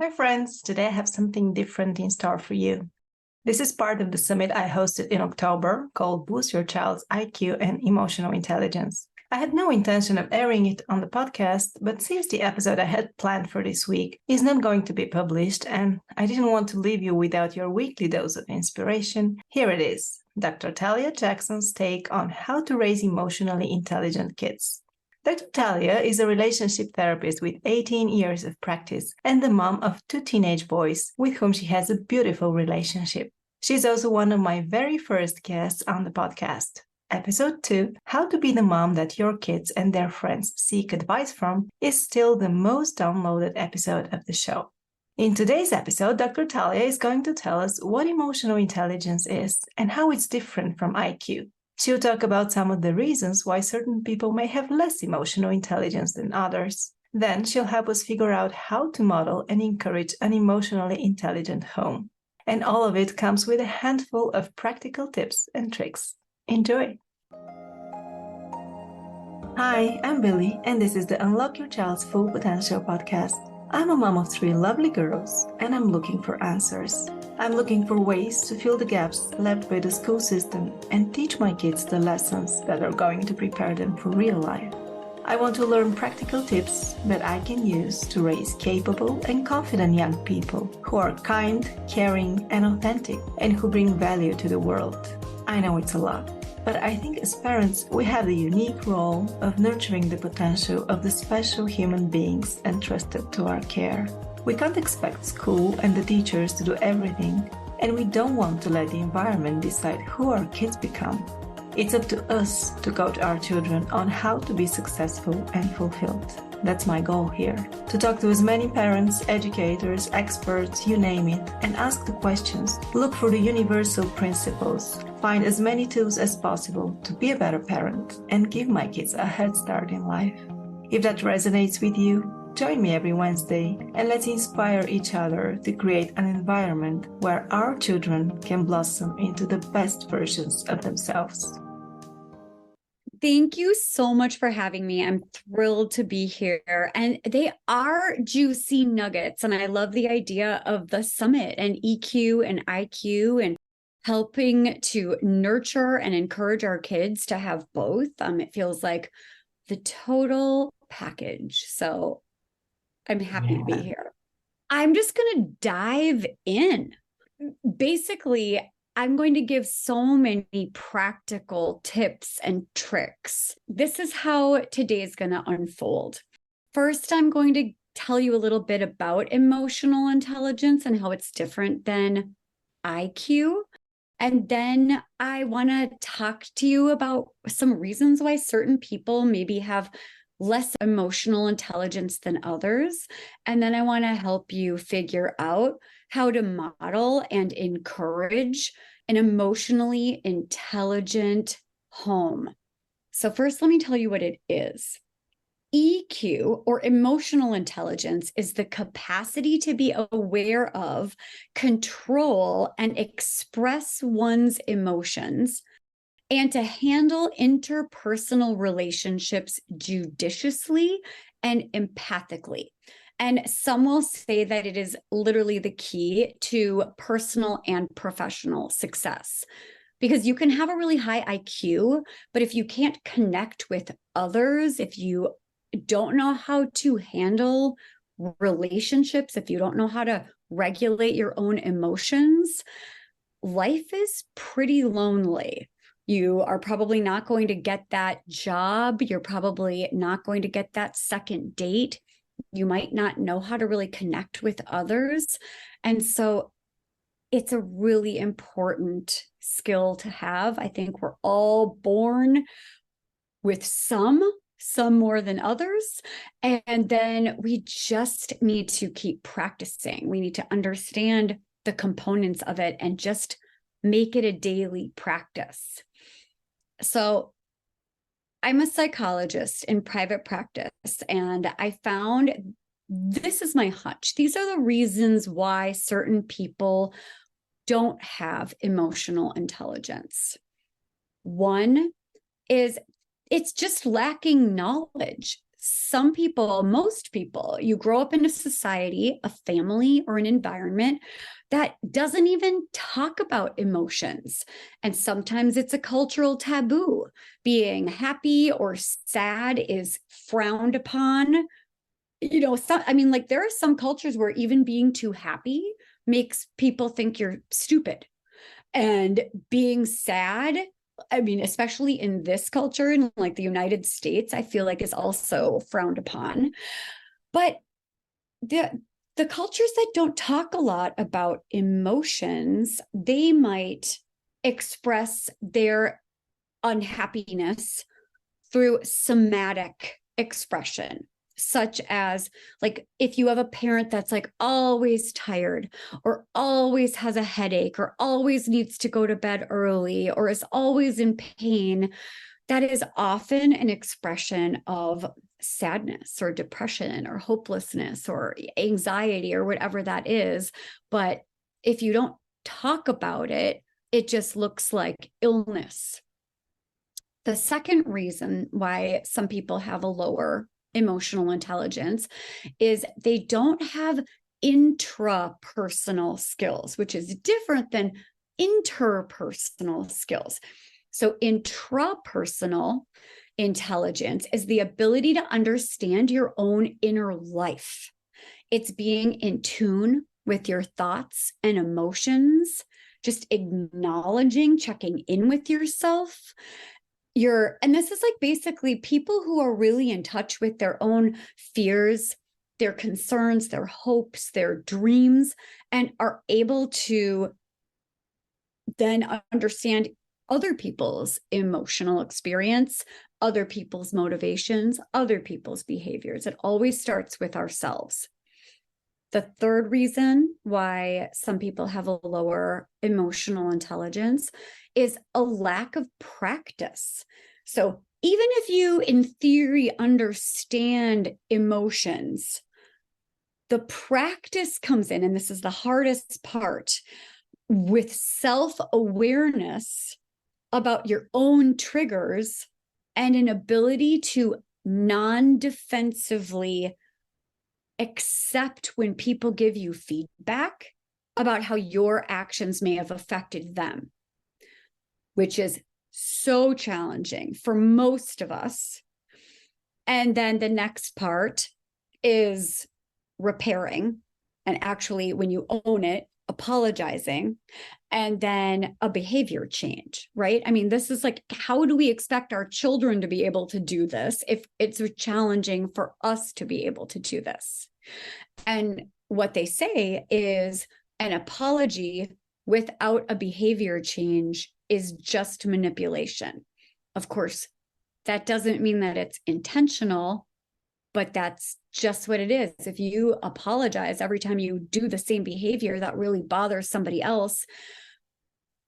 Hi friends, today I have something different in store for you. This is part of the summit I hosted in October called Boost Your Child's IQ and Emotional Intelligence. I had no intention of airing it on the podcast, but since the episode I had planned for this week is not going to be published and I didn't want to leave you without your weekly dose of inspiration, here it is, Dr. Talia Jackson's take on how to raise emotionally intelligent kids. Dr. Talia is a relationship therapist with 18 years of practice and the mom of 2 teenage boys with whom she has a beautiful relationship. She's also one of my very first guests on the podcast. Episode 2, How to Be the Mom That Your Kids and Their Friends Seek Advice From, is still the most downloaded episode of the show. In today's episode, Dr. Talia is going to tell us what emotional intelligence is and how it's different from IQ. She'll talk about some of the reasons why certain people may have less emotional intelligence than others. Then she'll help us figure out how to model and encourage an emotionally intelligent home. And all of it comes with a handful of practical tips and tricks. Enjoy! Hi, I'm Billy, and this is the Unlock Your Child's Full Potential podcast. I'm a mom of 3 lovely girls, and I'm looking for answers. I'm looking for ways to fill the gaps left by the school system and teach my kids the lessons that are going to prepare them for real life. I want to learn practical tips that I can use to raise capable and confident young people who are kind, caring, and authentic, and who bring value to the world. I know it's a lot, but I think as parents, we have the unique role of nurturing the potential of the special human beings entrusted to our care. We can't expect school and the teachers to do everything, and we don't want to let the environment decide who our kids become. It's up to us to coach our children on how to be successful and fulfilled. That's my goal here, to talk to as many parents, educators, experts, you name it, and ask the questions, look for the universal principles, find as many tools as possible to be a better parent, and give my kids a head start in life. If that resonates with you, join me every Wednesday and let's inspire each other to create an environment where our children can blossom into the best versions of themselves. Thank you so much for having me. I'm thrilled to be here. And they are juicy nuggets. And I love the idea of the summit and EQ and IQ and helping to nurture and encourage our kids to have both. It feels like the total package. So I'm happy to be here. I'm just going to dive in. Basically, I'm going to give so many practical tips and tricks. This is how today is going to unfold. First, I'm going to tell you a little bit about emotional intelligence and how it's different than IQ. And then I want to talk to you about some reasons why certain people maybe have less emotional intelligence than others. And then I want to help you figure out how to model and encourage an emotionally intelligent home. So first, let me tell you what it is. EQ, or emotional intelligence, is the capacity to be aware of, control, and express one's emotions, and to handle interpersonal relationships judiciously and empathically. And some will say that it is literally the key to personal and professional success. Because you can have a really high IQ, but if you can't connect with others, if you don't know how to handle relationships, if you don't know how to regulate your own emotions, life is pretty lonely. You are probably not going to get that job. You're probably not going to get that second date. You might not know how to really connect with others. And so it's a really important skill to have. I think we're all born with some more than others. And then we just need to keep practicing. We need to understand the components of it and just make it a daily practice. So I'm a psychologist in private practice, and I found this is my hunch. These are the reasons why certain people don't have emotional intelligence. One is it's just lacking knowledge. some people, most people, you grow up in a society, a family, or an environment that doesn't even talk about emotions. And sometimes it's a cultural taboo. Being happy or sad is frowned upon. Like there are some cultures where even being too happy makes people think you're stupid. And being sad, especially in this culture, in like the United States, I feel like is also frowned upon. But the cultures that don't talk a lot about emotions, they might express their unhappiness through somatic expression, such as like if you have a parent that's like always tired or always has a headache or always needs to go to bed early or is always in pain, that is often an expression of sadness or depression or hopelessness or anxiety or whatever that is. But if you don't talk about it, it just looks like illness. The second reason why some people have a lower emotional intelligence is they don't have intrapersonal skills, which is different than interpersonal skills. So intrapersonal intelligence is the ability to understand your own inner life. It's being in tune with your thoughts and emotions, just acknowledging, checking in with yourself. And this is like basically people who are really in touch with their own fears, their concerns, their hopes, their dreams, and are able to then understand other people's emotional experience, other people's motivations, other people's behaviors. It always starts with ourselves. The third reason why some people have a lower emotional intelligence is a lack of practice. So even if you, in theory, understand emotions, the practice comes in, and this is the hardest part, with self-awareness about your own triggers and an ability to non-defensively accept when people give you feedback about how your actions may have affected them, which is so challenging for most of us. And then the next part is repairing, and actually, when you own it, apologizing, and then a behavior change, right? This is like, how do we expect our children to be able to do this if it's challenging for us to be able to do this? And what they say is an apology without a behavior change is just manipulation. Of course, that doesn't mean that it's intentional, but that's just what it is. If you apologize every time you do the same behavior that really bothers somebody else,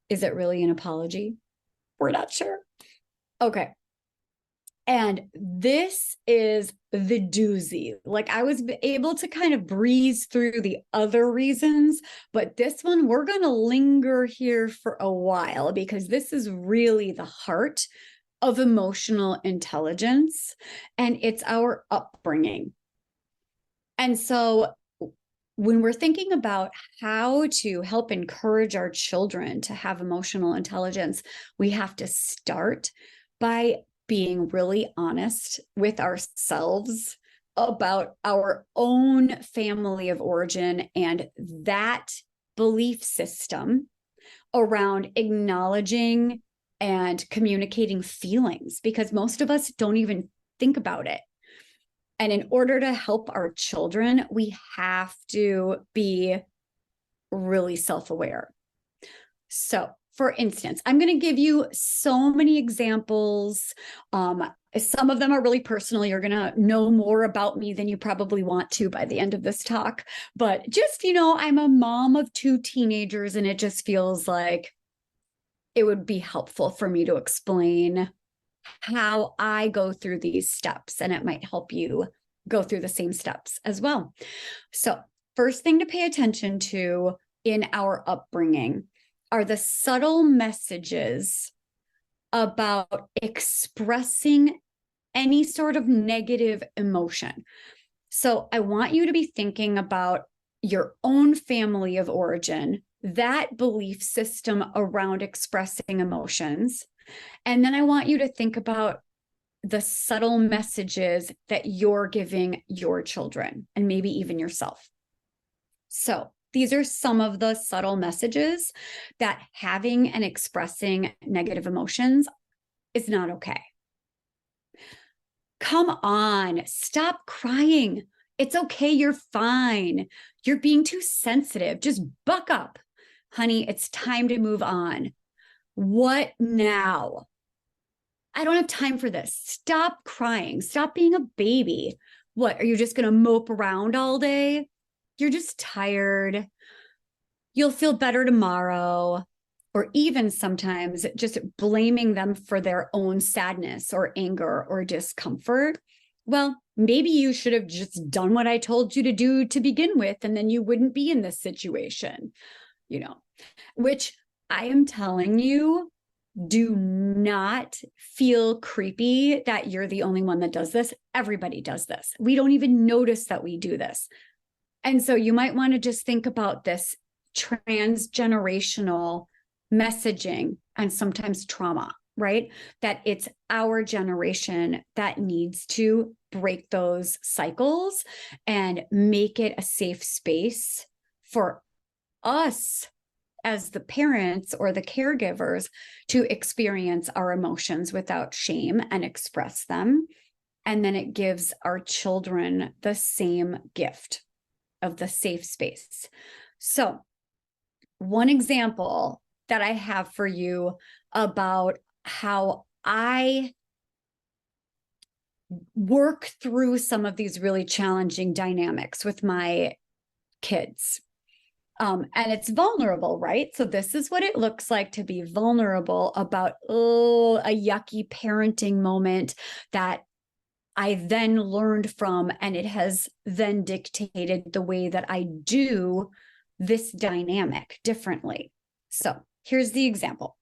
is it really an apology? We're not sure. Okay. And this is the doozy. Like, I was able to kind of breeze through the other reasons, but this one, we're going to linger here for a while because this is really the heart of emotional intelligence, and it's our upbringing. And so when we're thinking about how to help encourage our children to have emotional intelligence, we have to start by being really honest with ourselves about our own family of origin and that belief system around acknowledging and communicating feelings, because most of us don't even think about it. And in order to help our children, we have to be really self-aware. So, for instance, I'm going to give you so many examples. Some of them are really personal. You're going to know more about me than you probably want to by the end of this talk. But just, I'm a mom of 2 teenagers, and it just feels like it would be helpful for me to explain how I go through these steps, and it might help you go through the same steps as well. So, first thing to pay attention to in our upbringing are the subtle messages about expressing any sort of negative emotion. So I want you to be thinking about your own family of origin, that belief system around expressing emotions. And then I want you to think about the subtle messages that you're giving your children and maybe even yourself. So these are some of the subtle messages that having and expressing negative emotions is not okay. Come on, stop crying. It's okay. You're fine. You're being too sensitive. Just buck up. Honey, it's time to move on. What now? I don't have time for this. Stop crying. Stop being a baby. What, are you just going to mope around all day? You're just tired. You'll feel better tomorrow. Or even sometimes just blaming them for their own sadness or anger or discomfort. Well, maybe you should have just done what I told you to do to begin with, and then you wouldn't be in this situation, which I am telling you, do not feel creepy that you're the only one that does this. Everybody does this. We don't even notice that we do this. And so you might want to just think about this transgenerational messaging and sometimes trauma, right? That it's our generation that needs to break those cycles and make it a safe space for us as the parents or the caregivers to experience our emotions without shame and express them. And then it gives our children the same gift of the safe space. So one example that I have for you about how I work through some of these really challenging dynamics with my kids. And it's vulnerable, right? So this is what it looks like to be vulnerable about, a yucky parenting moment that I then learned from, and it has then dictated the way that I do this dynamic differently. So here's the example.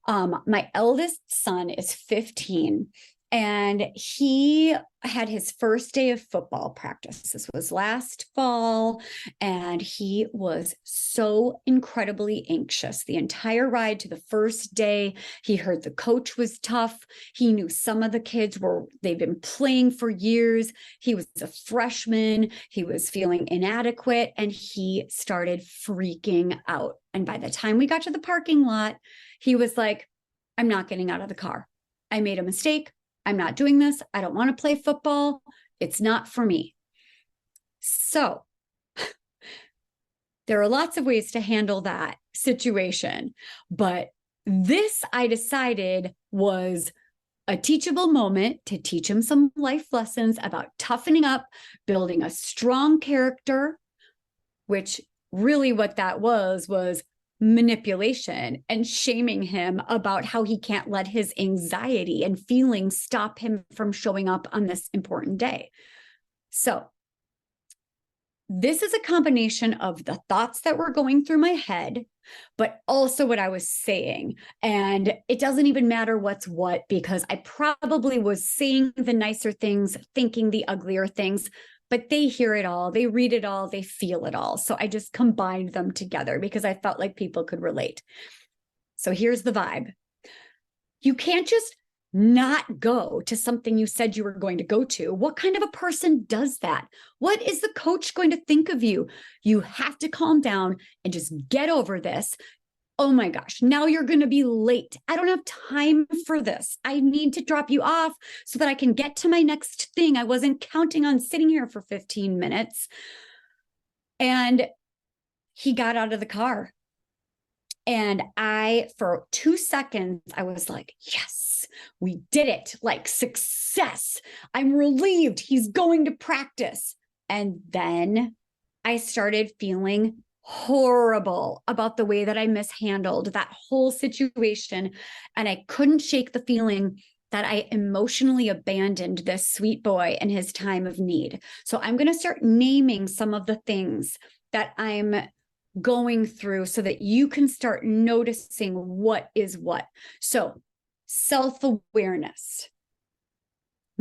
My eldest son is 15, and he had his first day of football practice. This was last fall, and he was so incredibly anxious the entire ride to the first day. He heard the coach was tough. He knew some of the kids they've been playing for years. He was a freshman. He was feeling inadequate, and he started freaking out. And by the time we got to the parking lot, he was like, I'm not getting out of the car. I made a mistake. I'm not doing this. I don't want to play football. It's not for me. So there are lots of ways to handle that situation. But this, I decided, was a teachable moment to teach him some life lessons about toughening up, building a strong character, which really what that was manipulation and shaming him about how he can't let his anxiety and feelings stop him from showing up on this important day. So this is a combination of the thoughts that were going through my head, but also what I was saying. And it doesn't even matter what's what, because I probably was saying the nicer things, thinking the uglier things, but they hear it all, they read it all, they feel it all. So I just combined them together because I felt like people could relate. So here's the vibe. You can't just not go to something you said you were going to go to. What kind of a person does that? What is the coach going to think of you? You have to calm down and just get over this. Oh my gosh, now you're going to be late. I don't have time for this. I need to drop you off so that I can get to my next thing. I wasn't counting on sitting here for 15 minutes. And he got out of the car. And for 2 seconds, I was like, yes, we did it. Like, success. I'm relieved he's going to practice. And then I started feeling horrible about the way that I mishandled that whole situation. And I couldn't shake the feeling that I emotionally abandoned this sweet boy in his time of need. So I'm going to start naming some of the things that I'm going through so that you can start noticing what is what. So self-awareness,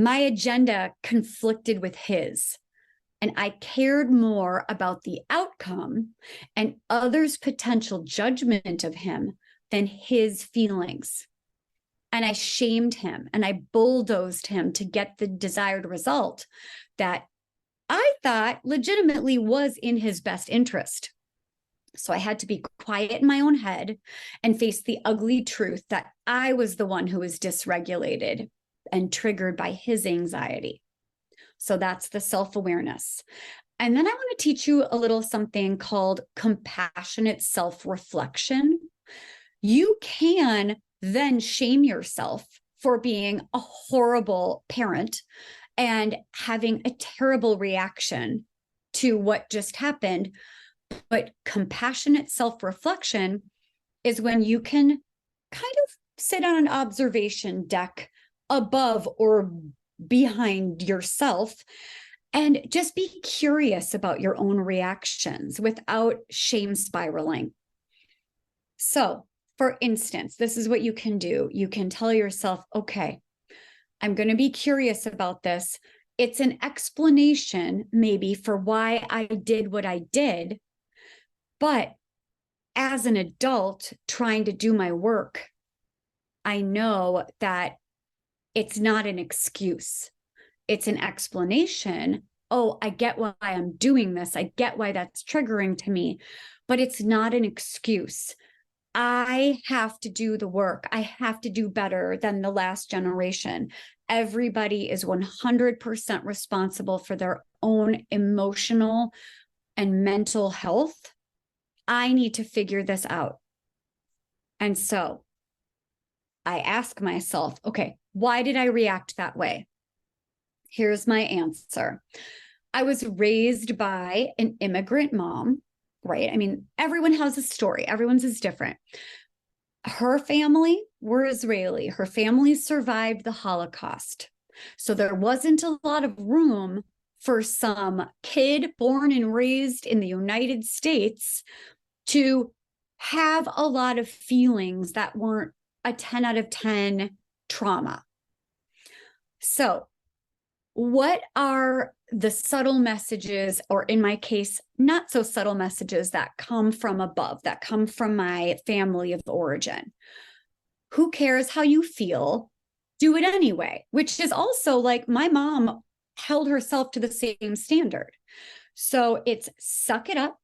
my agenda conflicted with his. And I cared more about the outcome and others' potential judgment of him than his feelings. And I shamed him and I bulldozed him to get the desired result that I thought legitimately was in his best interest. So I had to be quiet in my own head and face the ugly truth that I was the one who was dysregulated and triggered by his anxiety. So that's the self-awareness. And then I want to teach you a little something called compassionate self-reflection. You can then shame yourself for being a horrible parent and having a terrible reaction to what just happened. But compassionate self-reflection is when you can kind of sit on an observation deck above or behind yourself and just be curious about your own reactions without shame spiraling. So, for instance, this is what you can do. You can tell yourself, okay, I'm going to be curious about this. It's an explanation maybe for why I did what I did. But as an adult trying to do my work, I know that it's not an excuse. It's an explanation. Oh, I get why I'm doing this. I get why that's triggering to me, but it's not an excuse. I have to do the work. I have to do better than the last generation. Everybody is 100% responsible for their own emotional and mental health. I need to figure this out. And so I ask myself, okay, why did I react that way? Here's my answer. I was raised by an immigrant mom, right? I mean, everyone has a story. Everyone's is different. Her family were Israeli. Her family survived the Holocaust. So there wasn't a lot of room for some kid born and raised in the United States to have a lot of feelings that weren't a 10 out of 10 trauma. So what are the subtle messages, or in my case, not so subtle messages that come from above, that come from my family of origin? Who cares how you feel? Do it anyway, which is also like my mom held herself to the same standard. So it's suck it up,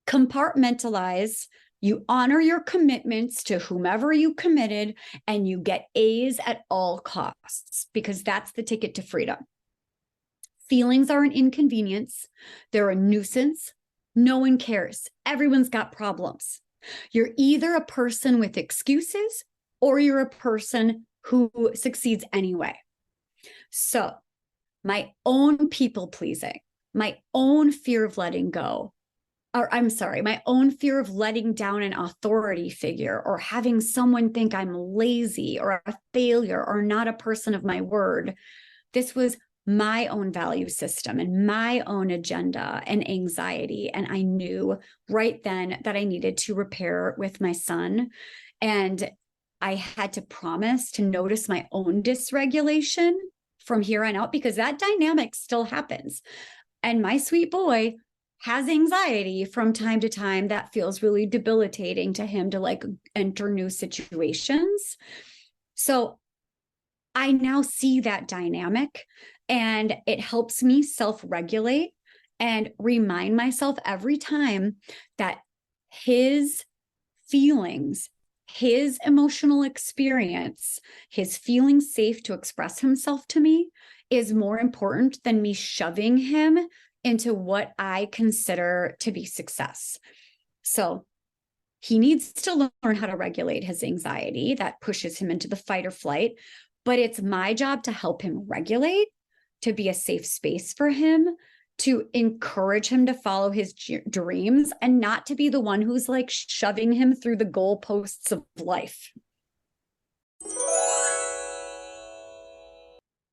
compartmentalize, you honor your commitments to whomever you committed, and you get A's at all costs, because that's the ticket to freedom. Feelings are an inconvenience. They're a nuisance. No one cares. Everyone's got problems. You're either a person with excuses or you're a person who succeeds anyway. So my own people pleasing, my own fear of letting go, my own fear of letting down an authority figure or having someone think I'm lazy or a failure or not a person of my word. This was my own value system and my own agenda and anxiety. And I knew right then that I needed to repair with my son. And I had to promise to notice my own dysregulation from here on out, because that dynamic still happens. And my sweet boy has anxiety from time to time that feels really debilitating to him to like enter new situations. So I now see that dynamic, and it helps me self-regulate and remind myself every time that his feelings, his emotional experience, his feeling safe to express himself to me is more important than me shoving him into what I consider to be success. So he needs to learn how to regulate his anxiety that pushes him into the fight or flight, but it's my job to help him regulate, to be a safe space for him, to encourage him to follow his dreams, and not to be the one who's like shoving him through the goalposts of life.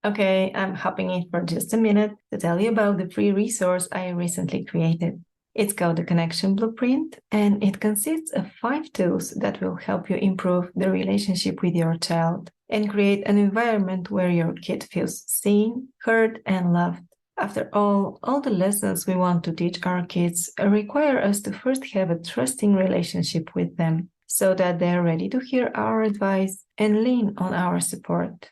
Okay, I'm hopping in for just a minute to tell you about the free resource I recently created. It's called the Connection Blueprint, and it consists of 5 tools that will help you improve the relationship with your child. and create an environment where your kid feels seen, heard, and loved. After all the lessons we want to teach our kids require us to first have a trusting relationship with them so that they're ready to hear our advice and lean on our support.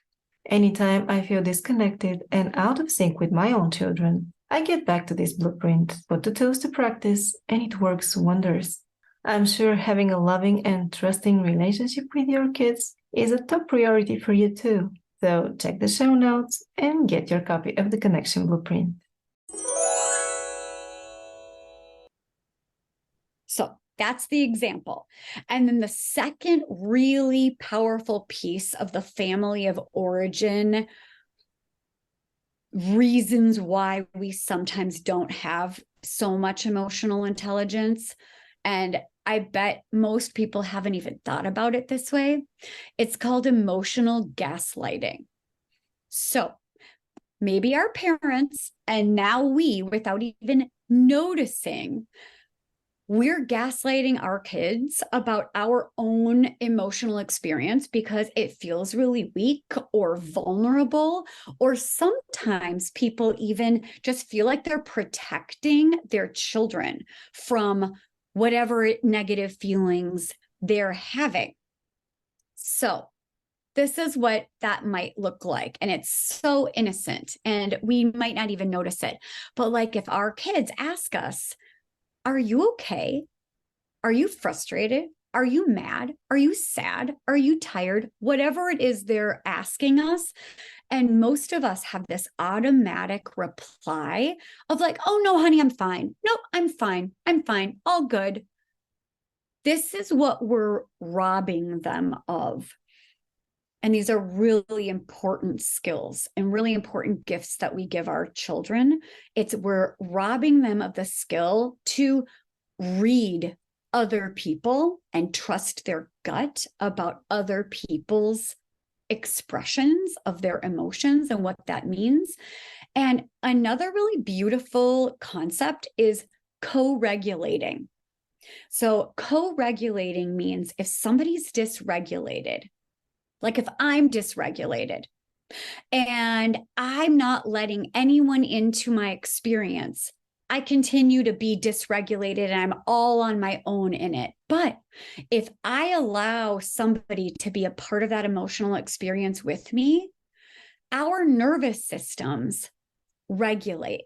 Anytime I feel disconnected and out of sync with my own children, I get back to this blueprint, put the tools to practice, and it works wonders. I'm sure having a loving and trusting relationship with your kids is a top priority for you too. So check the show notes and get your copy of the Connection Blueprint. So that's the example. And then the second really powerful piece of the family of origin reasons why we sometimes don't have so much emotional intelligence, and I bet most people haven't even thought about it this way. It's called emotional gaslighting. So maybe our parents, and now we, without even noticing, we're gaslighting our kids about our own emotional experience because it feels really weak or vulnerable, or sometimes people even just feel like they're protecting their children from whatever negative feelings they're having. So this is what that might look like. And it's so innocent and we might not even notice it. But like if our kids ask us, are you okay? Are you frustrated? Are you mad? Are you sad? Are you tired? Whatever it is they're asking us. And most of us have this automatic reply of like, oh no, honey, I'm fine. Nope, I'm fine. I'm fine. All good. This is what we're robbing them of. And these are really important skills and really important gifts that we give our children. We're robbing them of the skill to read other people and trust their gut about other people's expressions of their emotions and what that means. And another really beautiful concept is co-regulating. So co-regulating means if somebody's dysregulated, like if I'm dysregulated and I'm not letting anyone into my experience, I continue to be dysregulated and I'm all on my own in it. But if I allow somebody to be a part of that emotional experience with me, our nervous systems regulate.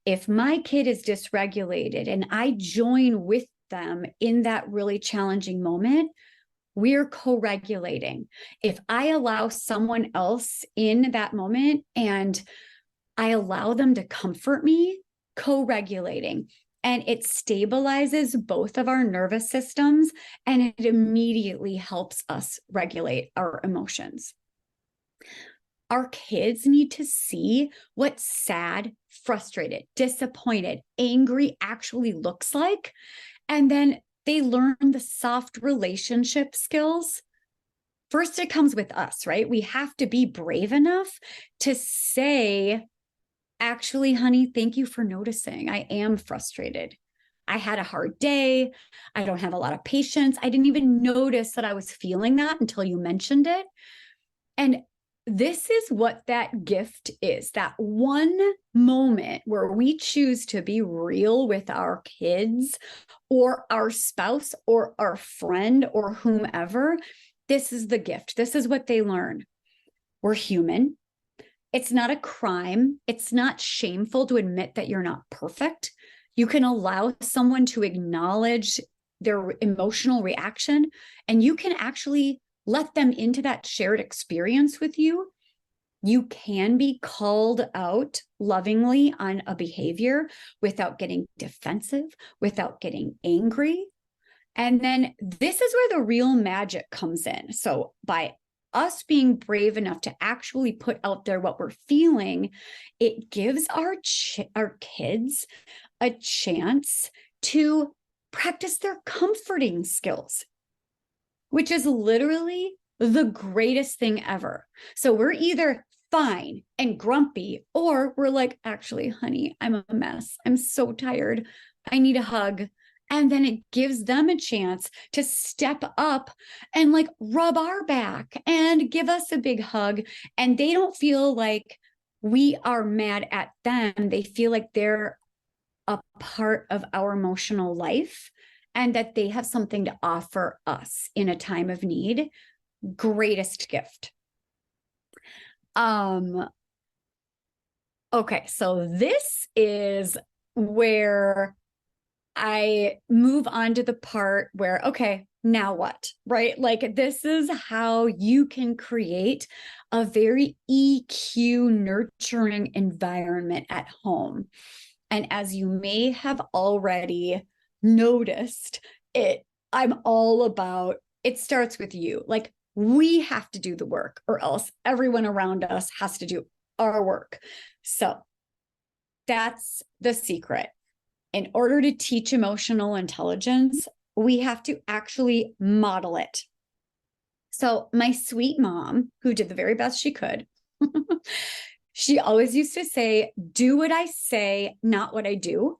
If my kid is dysregulated and I join with them in that really challenging moment, we're co-regulating. If I allow someone else in that moment and I allow them to comfort me, co-regulating, and it stabilizes both of our nervous systems and it immediately helps us regulate our emotions. Our kids need to see what sad, frustrated, disappointed, angry actually looks like, and then they learn the soft relationship skills. First, it comes with us, right? We have to be brave enough to say, actually, honey, thank you for noticing. I am frustrated. I had a hard day. I don't have a lot of patience. I didn't even notice that I was feeling that until you mentioned it. And this is what that gift is, that one moment where we choose to be real with our kids or our spouse or our friend or whomever. This is the gift. This is what they learn. We're human. It's not a crime. It's not shameful to admit that you're not perfect. You can allow someone to acknowledge their emotional reaction, and you can actually let them into that shared experience with you. You can be called out lovingly on a behavior without getting defensive, without getting angry. And then this is where the real magic comes in. So by us being brave enough to actually put out there what we're feeling, it gives our kids a chance to practice their comforting skills, which is literally the greatest thing ever. So we're either fine and grumpy, or we're like, actually, honey, I'm a mess. I'm so tired. I need a hug. And then it gives them a chance to step up and like rub our back and give us a big hug. And they don't feel like we are mad at them. They feel like they're a part of our emotional life and that they have something to offer us in a time of need. Greatest gift. Okay, so this is where I move on to the part where, okay, now what, right? Like, this is how you can create a very EQ nurturing environment at home. And as you may have already noticed, I'm all about, it starts with you. Like, we have to do the work, or else everyone around us has to do our work. So that's the secret. In order to teach emotional intelligence, we have to actually model it. So my sweet mom, who did the very best she could, she always used to say, do what I say, not what I do,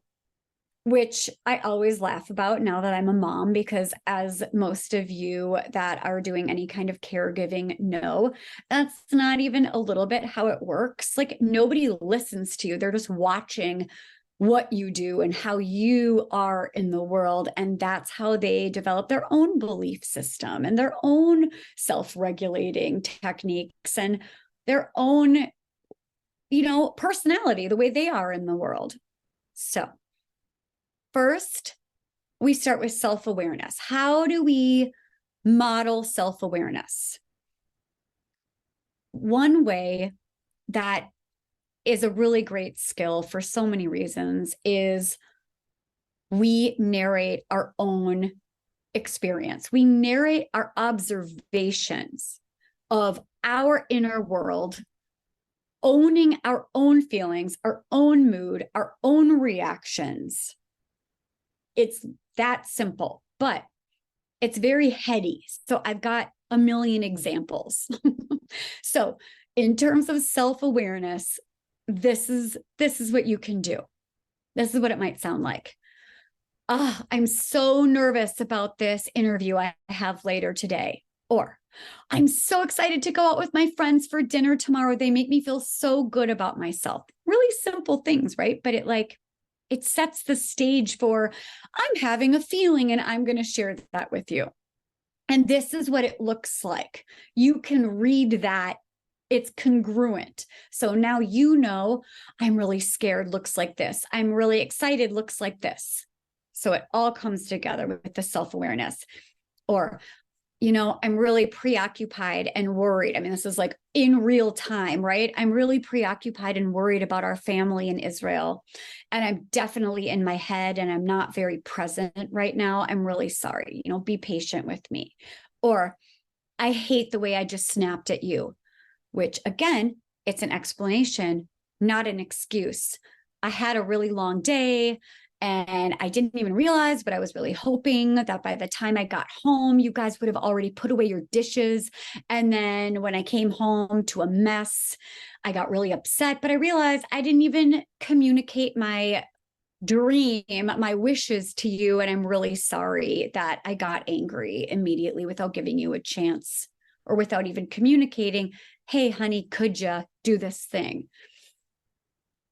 which I always laugh about now that I'm a mom, because as most of you that are doing any kind of caregiving know, that's not even a little bit how it works. Like, nobody listens to you. They're just watching what you do and how you are in the world. And that's how they develop their own belief system and their own self-regulating techniques and their own, personality, the way they are in the world. So first, we start with self-awareness. How do we model self-awareness? One way that is a really great skill for so many reasons is we narrate our own experience. We narrate our observations of our inner world, owning our own feelings, our own mood, our own reactions. It's that simple, but it's very heady. So I've got a million examples. So in terms of self-awareness, this is what you can do. This is what it might sound like. I'm so nervous about this interview I have later today. Or I'm so excited to go out with my friends for dinner tomorrow. They make me feel so good about myself. Really simple things, right? But it sets the stage for, I'm having a feeling and I'm going to share that with you. And this is what it looks like. You can read that. It's congruent. So now I'm really scared looks like this. I'm really excited looks like this. So it all comes together with the self-awareness. Or, I'm really preoccupied and worried. I mean, this is like in real time, right? I'm really preoccupied and worried about our family in Israel. And I'm definitely in my head and I'm not very present right now. I'm really sorry. Be patient with me. Or I hate the way I just snapped at you, which again, it's an explanation, not an excuse. I had a really long day and I didn't even realize, but I was really hoping that by the time I got home, you guys would have already put away your dishes. And then when I came home to a mess, I got really upset, but I realized I didn't even communicate my dream, my wishes to you. And I'm really sorry that I got angry immediately without giving you a chance or without even communicating, hey, honey, could you do this thing?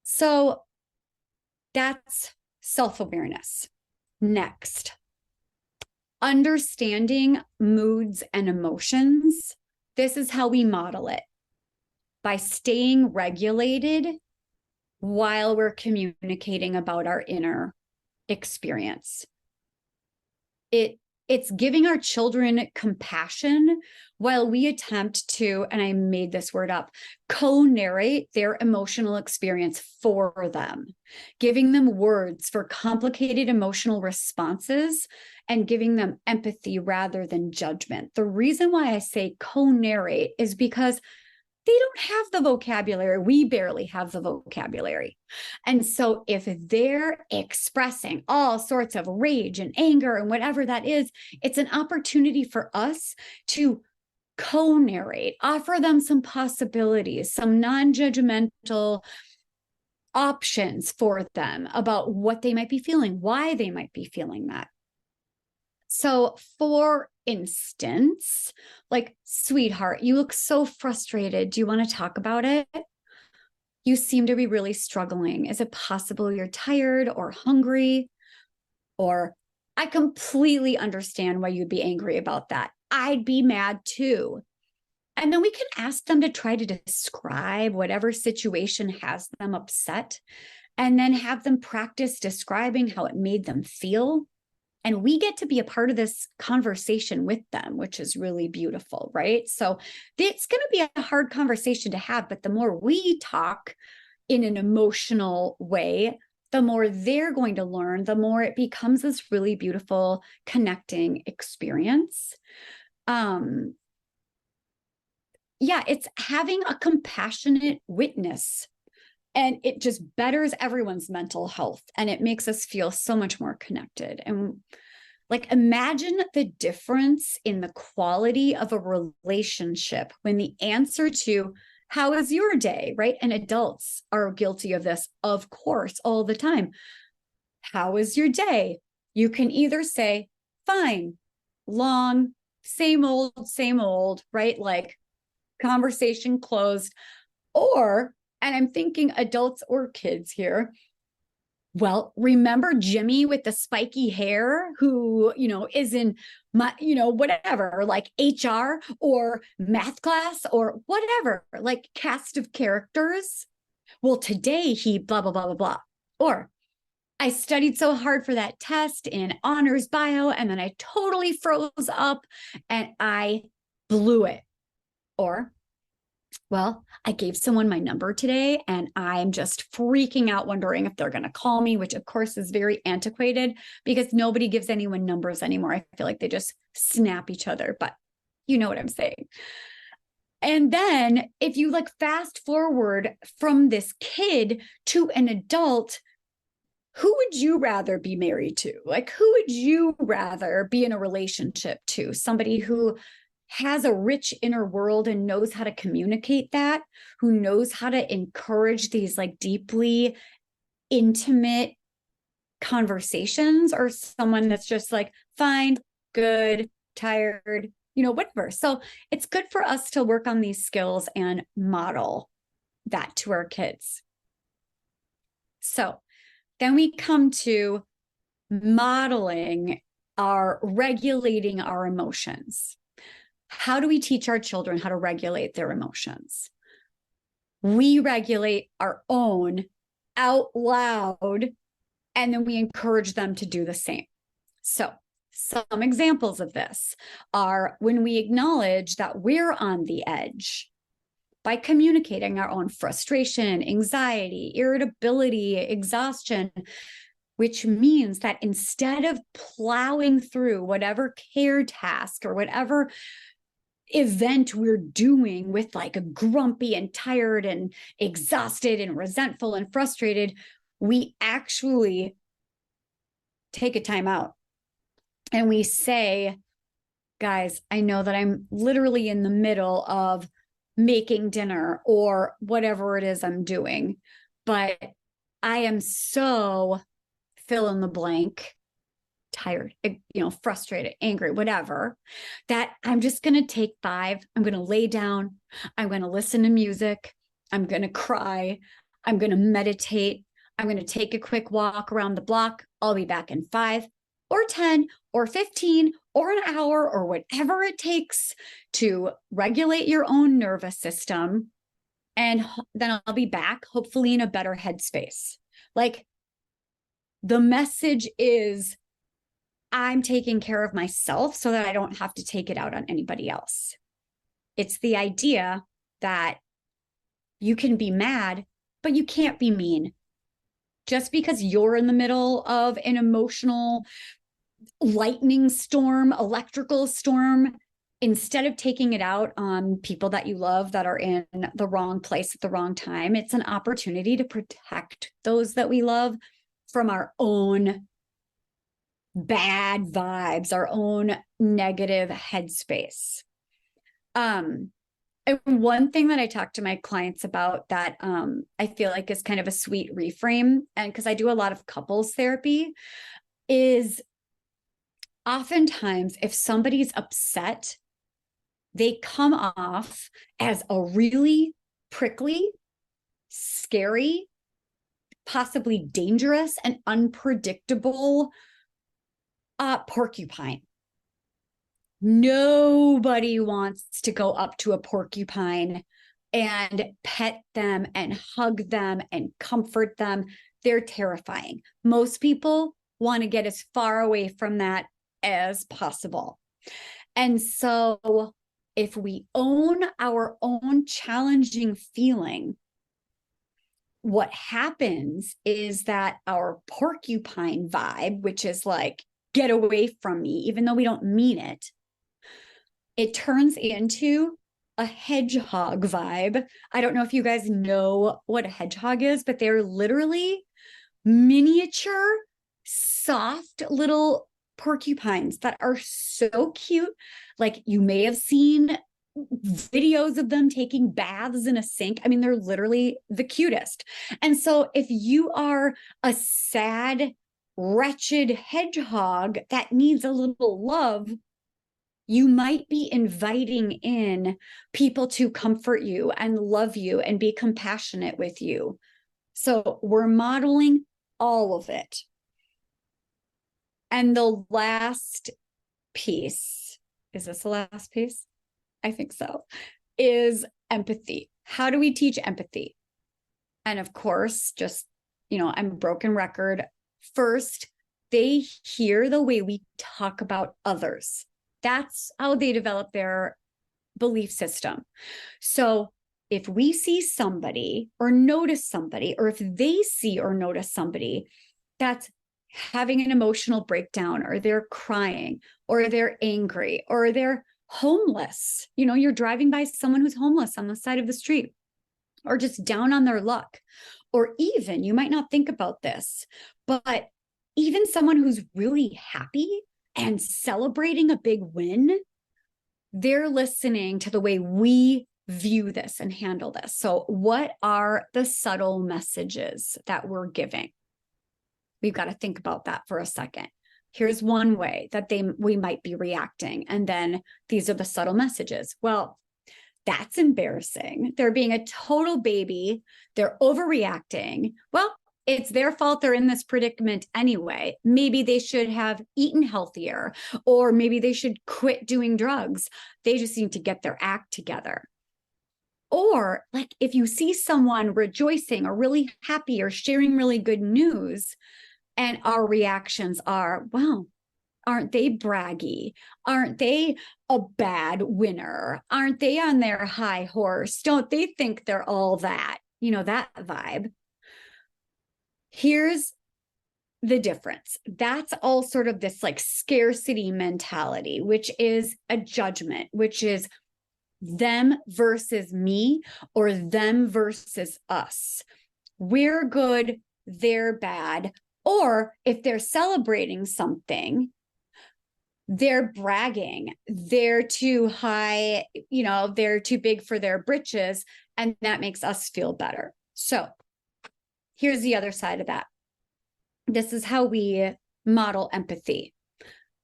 So that's self-awareness. Next, understanding moods and emotions. This is how we model it, by staying regulated while we're communicating about our inner experience. It's giving our children compassion while we attempt to, and I made this word up, co-narrate their emotional experience for them, giving them words for complicated emotional responses and giving them empathy rather than judgment. The reason why I say co-narrate is because they don't have the vocabulary. We barely have the vocabulary. And so if they're expressing all sorts of rage and anger and whatever that is, it's an opportunity for us to co-narrate, offer them some possibilities, some non-judgmental options for them about what they might be feeling, why they might be feeling that. So, for instance, like, sweetheart, you look so frustrated. Do you want to talk about it? You seem to be really struggling. Is it possible you're tired or hungry? Or, I completely understand why you'd be angry about that. I'd be mad too. And then we can ask them to try to describe whatever situation has them upset, and then have them practice describing how it made them feel. And we get to be a part of this conversation with them, which is really beautiful, right? So it's going to be a hard conversation to have, but the more we talk in an emotional way, the more they're going to learn, the more it becomes this really beautiful connecting experience. It's having a compassionate witness, and it just betters everyone's mental health, and it makes us feel so much more connected. And like, imagine the difference in the quality of a relationship when the answer to how is your day, right? And adults are guilty of this, of course, all the time. How is your day? You can either say, fine, long, same old, right? Like, conversation closed. Or, and I'm thinking adults or kids here, well, remember Jimmy with the spiky hair who, is in my, whatever, like HR or math class or whatever, like cast of characters? Well, today he blah, blah, blah, blah, blah. Or, I studied so hard for that test in honors bio, and then I totally froze up and I blew it. Or, well, I gave someone my number today and I'm just freaking out, wondering if they're going to call me, which of course is very antiquated because nobody gives anyone numbers anymore. I feel like they just snap each other, but you know what I'm saying. And then if you like fast forward from this kid to an adult, who would you rather be married to? Like, who would you rather be in a relationship to? Somebody who has a rich inner world and knows how to communicate that, who knows how to encourage these like deeply intimate conversations, or someone that's just like, fine, good, tired, whatever. So it's good for us to work on these skills and model that to our kids. So then we come to modeling regulating our emotions. How do we teach our children how to regulate their emotions? We regulate our own out loud, and then we encourage them to do the same. So some examples of this are when we acknowledge that we're on the edge by communicating our own frustration, anxiety, irritability, exhaustion, which means that instead of plowing through whatever care task or whatever event we're doing with like a grumpy and tired and exhausted and resentful and frustrated, we actually take a time out and we say, guys, I know that I'm literally in the middle of making dinner or whatever it is I'm doing, but I am so fill in the blank, tired, frustrated, angry, whatever, that I'm just going to take 5. I'm going to lay down. I'm going to listen to music. I'm going to cry. I'm going to meditate. I'm going to take a quick walk around the block. I'll be back in 5 or 10 or 15 or an hour or whatever it takes to regulate your own nervous system. And then I'll be back, hopefully in a better headspace. Like, the message is, I'm taking care of myself so that I don't have to take it out on anybody else. It's the idea that you can be mad, but you can't be mean. Just because you're in the middle of an emotional lightning storm, electrical storm, instead of taking it out on people that you love that are in the wrong place at the wrong time, it's an opportunity to protect those that we love from our own bad vibes, our own negative headspace. And one thing that I talk to my clients about that I feel like is kind of a sweet reframe, and because I do a lot of couples therapy, is oftentimes if somebody's upset, they come off as a really prickly, scary, possibly dangerous and unpredictable porcupine. Nobody wants to go up to a porcupine and pet them and hug them and comfort them. They're terrifying. Most people want to get as far away from that as possible. And so if we own our own challenging feeling, what happens is that our porcupine vibe, which is like, get away from me, even though we don't mean it, it turns into a hedgehog vibe. I don't know if you guys know what a hedgehog is, but they're literally miniature, soft little porcupines that are so cute. Like, you may have seen videos of them taking baths in a sink. I mean, they're literally the cutest. And so if you are a sad, wretched hedgehog that needs a little love, you might be inviting in people to comfort you and love you and be compassionate with you. So we're modeling all of it. And the last piece, is this the last piece? I think so, is empathy. How do we teach empathy? And of course, just, I'm a broken record. First, they hear the way we talk about others. That's how they develop their belief system. So if we see somebody or notice somebody, or if they see or notice somebody that's having an emotional breakdown, or they're crying, or they're angry, or they're homeless, you're driving by someone who's homeless on the side of the street, or just down on their luck, or even, you might not think about this, but even someone who's really happy and celebrating a big win, they're listening to the way we view this and handle this. So what are the subtle messages that we're giving? We've got to think about that for a second. Here's one way that we might be reacting. And then these are the subtle messages. Well, that's embarrassing. They're being a total baby. They're overreacting. Well, it's their fault they're in this predicament anyway. Maybe they should have eaten healthier, or maybe they should quit doing drugs. They just need to get their act together. Or like if you see someone rejoicing or really happy or sharing really good news, and our reactions are, wow, aren't they braggy? Aren't they a bad winner? Aren't they on their high horse? Don't they think they're all that? That vibe. Here's the difference. That's all sort of this like scarcity mentality, which is a judgment, which is them versus me, or them versus us. We're good, they're bad. Or if they're celebrating something, they're bragging, they're too high, they're too big for their britches, and that makes us feel better. So here's the other side of that. This is how we model empathy,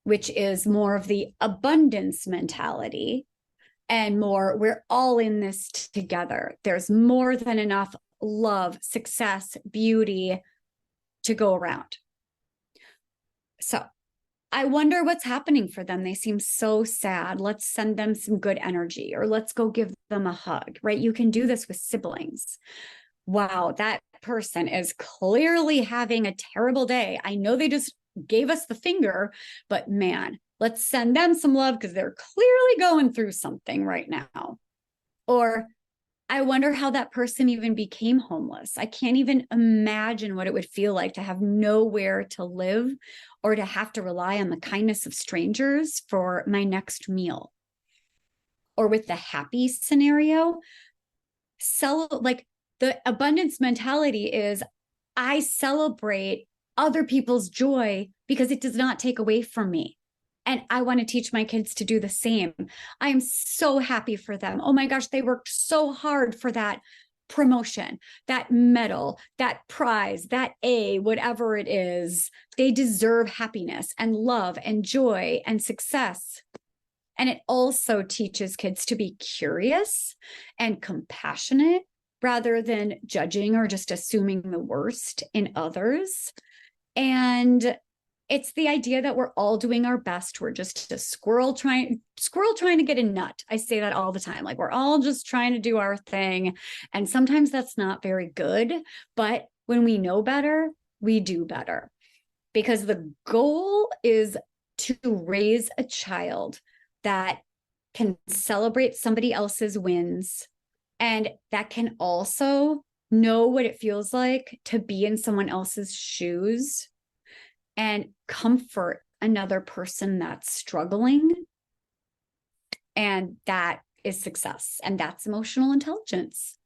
which is more of the abundance mentality, and more, we're all in this together. There's more than enough love, success, beauty to go around. So I wonder what's happening for them. They seem so sad. Let's send them some good energy, or let's go give them a hug, right? You can do this with siblings. Wow, that person is clearly having a terrible day. I know they just gave us the finger, but man, let's send them some love because they're clearly going through something right now. Or I wonder how that person even became homeless. I can't even imagine what it would feel like to have nowhere to live, or to have to rely on the kindness of strangers for my next meal. Or with the happy scenario, like the abundance mentality is, I celebrate other people's joy because it does not take away from me. And I want to teach my kids to do the same. I am so happy for them. Oh my gosh, they worked so hard for that promotion, that medal, that prize, that A, whatever it is. They deserve happiness and love and joy and success. And it also teaches kids to be curious and compassionate rather than judging or just assuming the worst in others. And it's the idea that we're all doing our best. We're just a squirrel trying to get a nut. I say that all the time. Like, we're all just trying to do our thing. And sometimes that's not very good. But when we know better, we do better. Because the goal is to raise a child that can celebrate somebody else's wins and that can also know what it feels like to be in someone else's shoes and comfort another person that's struggling. And that is success, and that's emotional intelligence.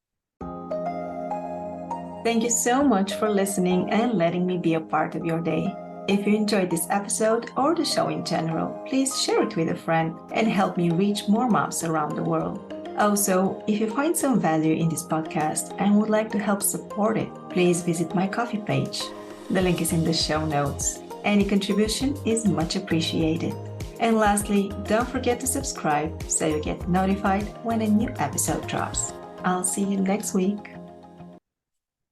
Thank you so much for listening and letting me be a part of your day. If you enjoyed this episode or the show in general, please share it with a friend and help me reach more moms around the world. Also, if you find some value in this podcast and would like to help support it, please visit my Ko-fi page. The link is in the show notes. Any contribution is much appreciated. And lastly, don't forget to subscribe so you get notified when a new episode drops. I'll see you next week.